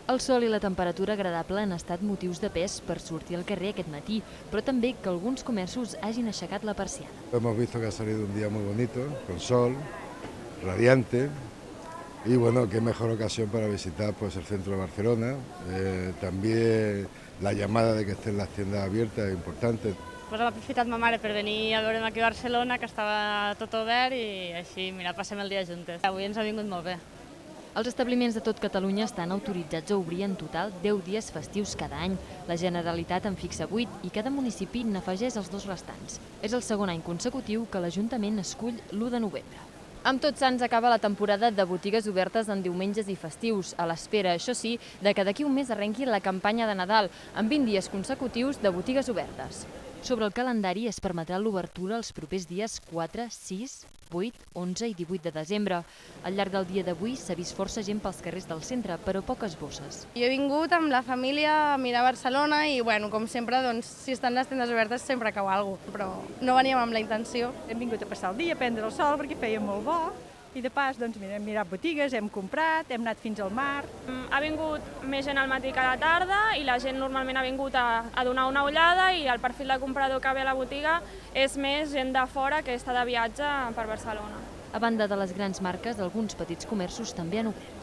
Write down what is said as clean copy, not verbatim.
El sol i la temperatura agradable han estat motius de pes per sortir al carrer aquest matí, però també que alguns comerços hagin aixecat la persiana. Hemos visto que ha salido un día muy bonito, con sol, radiante, y bueno, qué mejor ocasión para visitar pues, el centro de Barcelona. También la llamada de que estén las tiendas abiertas es importante. Pues l'ha aprofitat ma mare per venir a veure'm aquí a Barcelona, que estava tot obert, i així, mira, passem el dia juntes. Avui ens ha vingut molt bé. Els establiments de tot Catalunya estan autoritzats a obrir en total 10 dies festius cada any. La Generalitat en fixa 8 i cada municipi n'afegeix els 2 restants. És el segon any consecutiu que l'Ajuntament escull l'1 de novembre. Amb Tots Sants acaba la temporada de botigues obertes en diumenges i festius, a l'espera, això sí, de que d'aquí un mes arrenqui la campanya de Nadal, amb 20 dies consecutius de botigues obertes. Sobre el calendari es permetrà l'obertura els propers dies 4, 6, 8, 11 i 18 de desembre. Al llarg del dia d'avui s'ha vist força gent pels carrers del centre, però poques bosses. Jo he vingut amb la família a mirar Barcelona i, bueno, com sempre, doncs, si estan les tendes obertes sempre cau alguna cosa, però no veníem amb la intenció. Hem vingut a passar el dia, a prendre el sol, perquè feia molt bo, i de pas doncs, hem mirat botigues, hem comprat, hem anat fins al mar. Ha vingut més gent al matí que a la tarda i la gent normalment ha vingut a donar una ullada i el perfil de comprador que ve a la botiga és més gent de fora que està de viatge per Barcelona. A banda de les grans marques, alguns petits comerços també han obert.